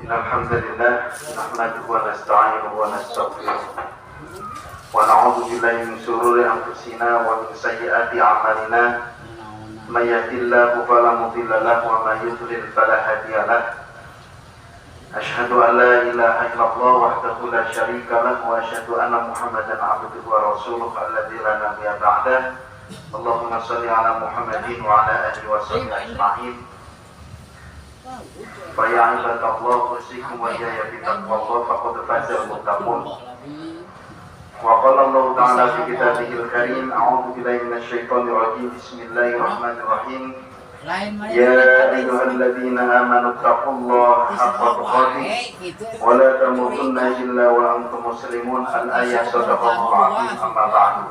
Alhamdulillah, nahmaduhu wa nasta'inuhu wa nastaghfiruh wa na'udzu billahi min shururi anfusina wa min sayyiati a'malina. May yahdihillahu fala mudilla lahu wa may yudlil fala hadiya lahu. Asyhadu an la ilaha illallah wahdahu la syarika lahu wa asyhadu anna Muhammadan 'abduhu wa rasuluhu alladzi la nabiyya ba'dahu. Allahumma shalli ala Muhammadin wa ala alihi wa sahbihi ajma'in. Fa ya ibadallah usikum wa ya bitaqwallah faqad fazal muttaqun. Wa qala Allah ta'ala fi kitabihil karim a'udzu billahi minasy syaithanir rajim bismillahirrahmanirrahim. Ya ayyuhalladzina amanu taqullaha haqqa tuqatih wa la tamutunna illa wa antum muslimun. Al-ayat sadaqallahu azim. Amma ba'du.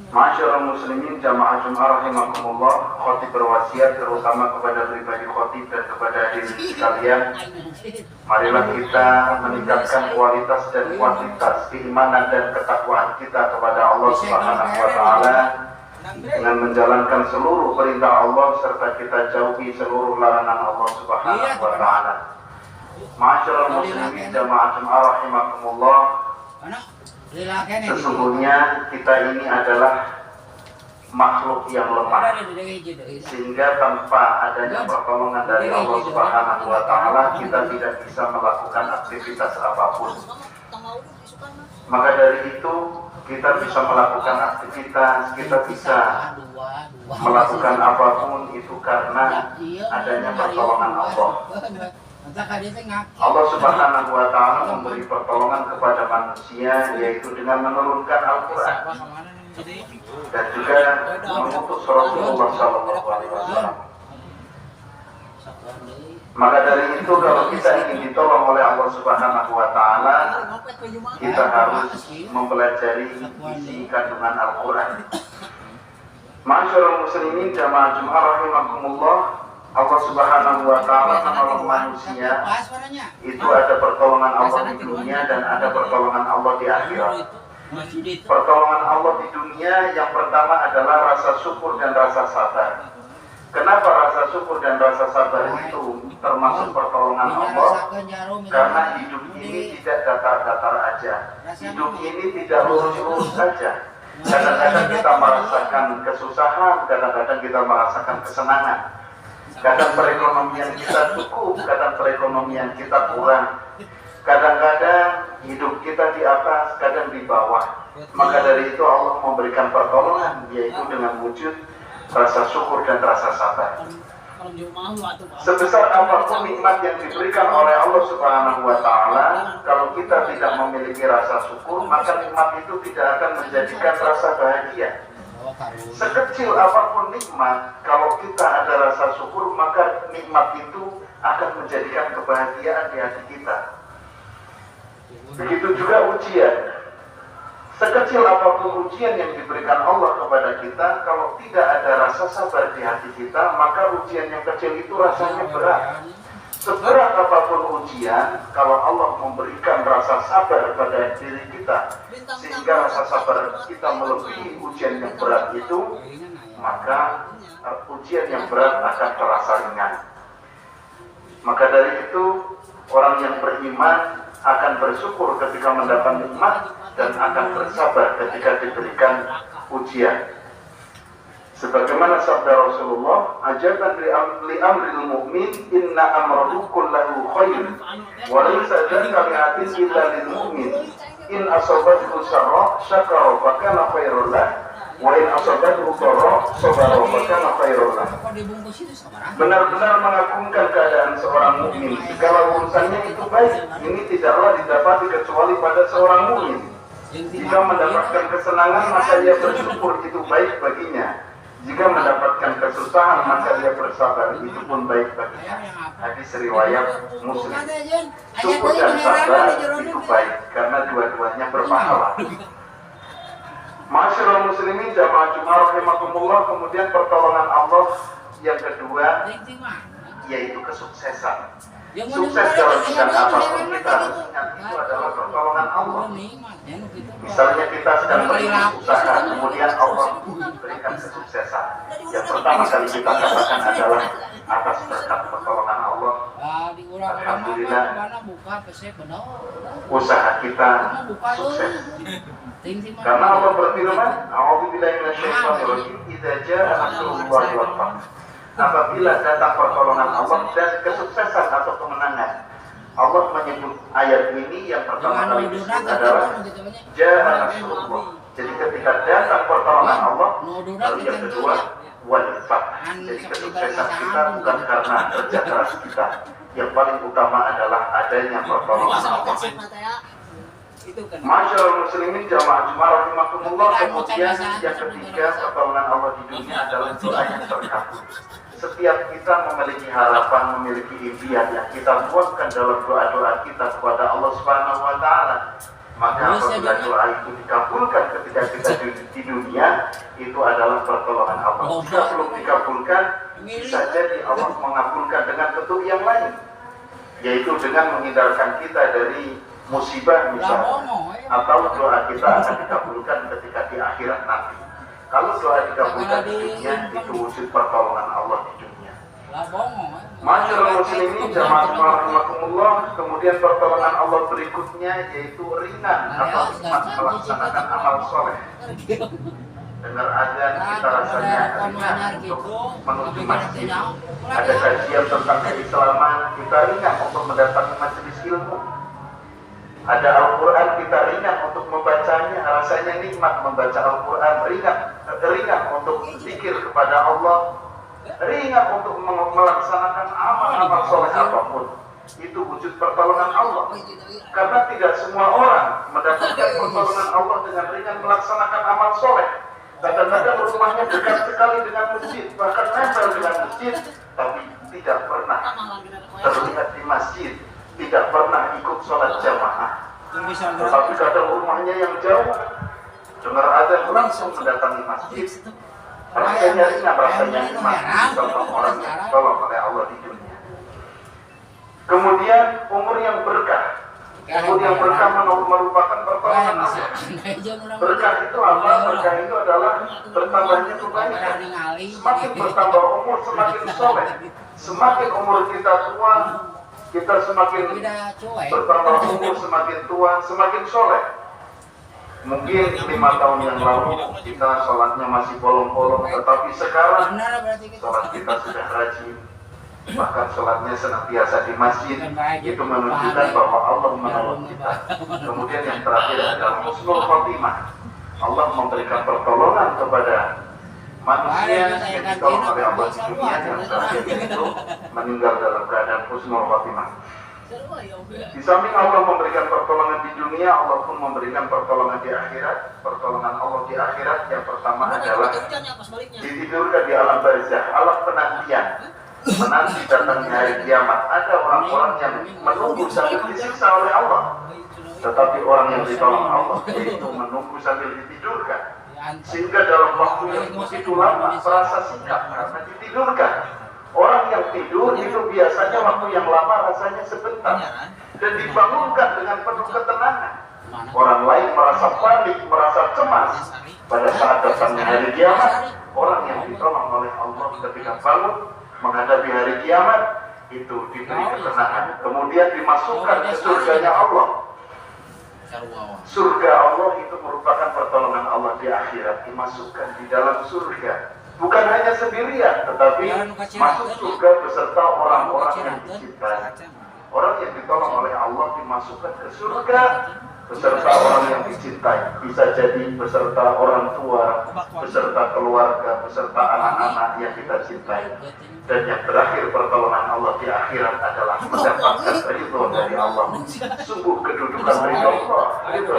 Masyaallah muslimin jamaah Jumat rahimakumullah, khatib berwasiat terutama kepada pribadi khatib dan kepada hadirin sekalian, marilah kita meningkatkan kualitas dan kuantitas keimanan dan ketakwaan kita kepada Allah Subhanahu wa taala dengan menjalankan seluruh perintah Allah serta kita jauhi seluruh larangan Allah Subhanahu wa taala. Masyaallah muslimin jamaah Jumat rahimakumullah, sesungguhnya kita ini adalah makhluk yang lemah, sehingga tanpa adanya pertolongan dari Allah Subhanahu wa taala kita tidak bisa melakukan aktivitas apapun. Maka dari itu kita bisa melakukan aktivitas, kita bisa melakukan apapun itu karena adanya pertolongan Allah. Allah Subhanahu wa taala memberi pertolongan kepada manusia yaitu dengan menurunkan Al-Qur'an dan juga mengutus Rasulullah sallallahu alaihi wasallam. Maka dari itu kalau kita ingin ditolong oleh Allah Subhanahu wa taala, kita harus mempelajari isi kandungan Al-Qur'an. Masyaallah muslimin jamaah Jumat rahimakumullah, Allah Subhanahu wa taala menolong manusia itu ada pertolongan Allah di dunia dan ada pertolongan Allah di akhirat. Pertolongan Allah di dunia yang pertama adalah rasa syukur dan rasa sabar. Kenapa rasa syukur dan rasa sabar itu termasuk pertolongan Allah? Karena hidup ini tidak datar-datar aja. Hidup ini tidak lurus-lurus saja. Kadang-kadang kita merasakan kesusahan, kadang-kadang kita merasakan kesenangan. Kadang perekonomian kita cukup, kadang perekonomian kita kurang. Kadang-kadang hidup kita di atas, kadang di bawah. Maka dari itu Allah memberikan pertolongan, yaitu dengan wujud rasa syukur dan rasa sabar. Sebesar apapun nikmat yang diberikan oleh Allah Subhanahu wa taala, kalau kita tidak memiliki rasa syukur, maka nikmat itu tidak akan menjadikan rasa bahagia. Sekecil apapun nikmat, kalau kita ada rasa syukur, maka nikmat itu akan menjadikan kebahagiaan di hati kita. Begitu juga ujian. Sekecil apapun ujian yang diberikan Allah kepada kita, kalau tidak ada rasa sabar di hati kita, maka ujian yang kecil itu rasanya berat. Seberat apapun ujian, kalau Allah memberikan rasa sabar pada diri kita, sehingga rasa sabar kita melebihi ujian yang berat itu, maka ujian yang berat akan terasa ringan. Maka dari itu, orang yang beriman akan bersyukur ketika mendapat nikmat dan akan bersabar ketika diberikan ujian. Sebagaimana sabda Rasulullah, ajaban li amril mu'min inna amrahu kullahu khair wa laysa dzalika li'atin illa lil mu'min in asabathu syarra syakara fa kana khairul lah wa in asabathu dharra sabara fa kana khairul lah. Benar-benar mengagumkan keadaan seorang mukmin. Jika urusannya itu baik, ini tidaklah didapati kecuali pada seorang mukmin. Jika mendapatkan kesenangan, maka dia bersyukur, itu baik baginya. Jika mendapatkan kesusahan, maka dia bersabar, itu pun baik baginya. Hadis riwayat Muslim. Syukur dan sabar itu baik karena dua-duanya berpahala. Masyaallah muslimin jamaah Jumat rahimakumullah, kemudian pertolongan Allah yang kedua yaitu kesuksesan. Sukses dalam bidang apapun kita harus ingat itu adalah pertolongan Allah. Misalnya kita sedang berusaha, kemudian Allah berikan kesuksesan. Yang pertama kali kita katakan adalah atas berkat pertolongan Allah alhamdulillah usaha kita sukses. Karena Allah berfirman, "A'udzubillahi minasyaitonir rajim, idza jaa nasrullahi wal fath." Apabila datang pertolongan Allah dan kesuksesan atau kemenangan. Allah menyebut ayat ini yang pertama kali disebut adalah jaa nasrullah. Jadi ketika datang pertolongan Allah, lalu yang kedua wal fath. Jadi kesuksesan kita bukan karena kerja keras kita. Yang paling utama adalah adanya pertolongan Allah. Masyaallah muslimin jamaah Jumat rahimakumullah. Kemudian yang ketiga, pertolongan Allah di dunia adalah doa yang terkabul. Setiap kita memiliki harapan, memiliki impian yang kita buatkan dalam doa-doa kita kepada Allah Subhanahu wa taala. Maka apabila doa itu dikabulkan ketika kita di dunia, itu adalah pertolongan Allah. Jika belum dikabulkan, bisa jadi Allah mengabulkan dengan bentuk yang lain, yaitu dengan menghindarkan kita dari musibah misalnya, atau doa kita akan dikabulkan ketika di akhirat nanti. Kalau doa dikabulkan di dunia, itu wujud pertolongan Allah di dunia. Masyaallah muslimin jamaah rahimakumullah. Kemudian pertolongan Allah berikutnya yaitu ringan atau nikmat melaksanakan amal soleh. Dengar azan kita rasanya ringan untuk menuju masjid. Ada kajian tentang keislaman, kita ringan untuk mendatangi majelis ilmu. Ada Al-Quran, kita ringan untuk membacanya, rasanya nikmat membaca Al-Quran, ringan untuk zikir kepada Allah, ringan untuk melaksanakan amal-amal soleh apapun. Itu wujud pertolongan Allah. Karena tidak semua orang mendapatkan pertolongan Allah dengan ringan melaksanakan amal soleh. Kadang-kadang rumahnya dekat sekali dengan masjid, bahkan nempel dengan masjid, tapi tidak pernah terlihat di masjid, tidak pernah ikut sholat jamaah. Tetapi kadang rumahnya yang jauh, dengar azan langsung mendatangi masjid. Rasanya ringan, rasanya nikmat, contoh orang yang ditolong oleh Allah di dunia. Kemudian umur yang berkah. Umur yang berkah merupakan pertolongan Allah. Berkah itu apa? Berkah itu adalah bertambahnya kebaikan. Semakin bertambah umur, semakin soleh. Semakin umur kita tua, kita semakin bertambah umur, semakin tua, semakin soleh. Mungkin 5 tahun yang lalu kita sholatnya masih bolong-bolong, tetapi sekarang sholat kita sudah rajin, bahkan sholatnya senantiasa di masjid. Itu menunjukkan bahwa Allah menolong kita. Kemudian yang terakhir adalah husnul khotimah. Allah memberikan pertolongan kepada manusia yang ditolong oleh Allah di dunia, yang terakhir itu meninggal dalam keadaan husnul khotimah. Di samping Allah memberikan pertolongan di dunia, Allah pun memberikan pertolongan di akhirat. Pertolongan Allah di akhirat yang pertama adalah ditidurkan di alam barzakh, alam penantian, menanti datangnya hari kiamat. Ada orang-orang yang menunggu sambil disiksa oleh Allah, tetapi orang yang ditolong Allah yaitu menunggu sambil ditidurkan, sehingga dalam waktu yang begitu lama terasa singkat karena ditidurkan. Orang yang tidur itu biasanya waktu yang lama rasanya sebentar dan dibangunkan dengan penuh ketenangan. Orang lain merasa panik, merasa cemas pada saat datangnya hari kiamat. Orang yang ditolong oleh Allah ketika bangun menghadapi hari kiamat itu diberi ketenangan, kemudian dimasukkan ke surganya Allah. Surga Allah itu merupakan pertolongan Allah di akhirat, dimasukkan di dalam surga. Bukan hanya sendirian, tetapi masuk surga beserta orang-orang yang dicintai. Orang yang ditolong oleh Allah dimasukkan ke surga beserta orang yang dicintai. Bisa jadi beserta orang tua, beserta keluarga, beserta anak-anak yang kita cintai. Dan yang terakhir pertolongan Allah di akhirat adalah mendapatkan ridho dari Allah. Sungguh kedudukan ridho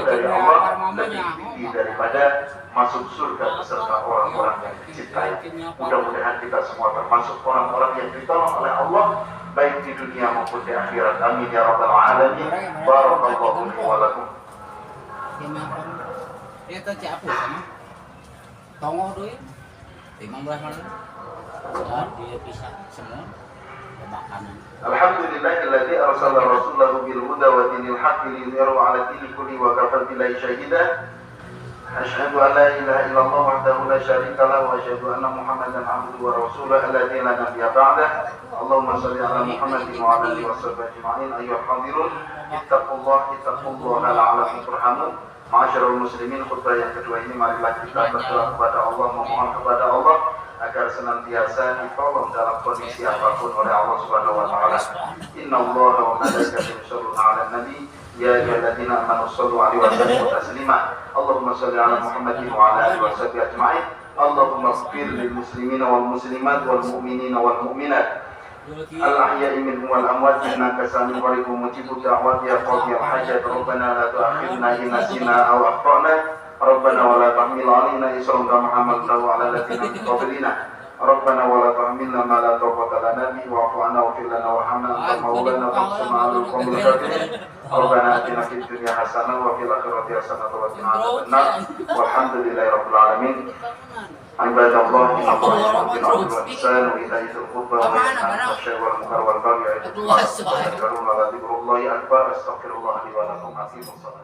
dari Allah lebih tinggi daripada masuk surga beserta orang-orang yang dicintai. Mudah-mudahan kita semua termasuk orang-orang yang ditolong oleh Allah baik di dunia maupun di akhirat. Amin ya rabbal alamin. Barakallahu li wa lakum. Itu siapa sama? Tongo dulu 15 malam. Dia bisa semua makanan. Alhamdulillahilladzi arsala rasulahu bil huda wa dinil haqqi liyudhhirahu 'ala dini kulli wa kafa billahi shahida. أشهد أن لا إله إلا الله وحده لا شريك له وأشهد أن محمدا عبده ورسوله الذي لا نبي بعده اللهم صل على محمد وعلى آله وصحبه أجمعين أيها الحاضرون اتقوا الله لعلكم ترحمون. Ma'asyiral muslimin, khutbah yang kedua ini marilah kita berdoa kepada Allah, memohon kepada Allah agar senantiasa ditolong dalam kondisi apapun oleh Allah Subhanahu wa taala. Innallaha wa malaikatahu yusholluna 'alan nabi ya ayyuhalladzina amanu shollu 'alaihi wa sallimu taslima. Allahumma shalli 'ala Muhammadin wa 'ala alihi wa sahbihi ajma'in. Allahumma ighfir lil muslimina wal muslimat wal mu'minina wal mu'minat al-ahya'i minhum wal amwat innaka sami'un qaribun mujibud da'wat ya qadiyal hajat. Rabbana la tu'akhidhna in nasina aw akhtana. Rabbana wa la tahmil 'alaina isran kama hamaltahu 'ala alladziina min qablina. Rabbana wa la tahmilna ma la taqata lana bihi wa'fu 'anna waghfir lana warhamna anta maulana fansurna 'alal qawmil kafirin. Rabbana atina fid dunya hasanah wa fil akhirati hasanah wa qina adzabannar. Walhamdulillahi rabbil alamin. Ibadallah, inna Allaha ya'muru bil 'adli wal ihsani wa ita'i dzil qurba wa yanha 'anil fahsya'i wal munkari wal baghi ya'idukum la'allakum tadhakkarun. Wa la dzikrullahi akbar. Astaghfirullah li wa lakum. Aqimus shalah.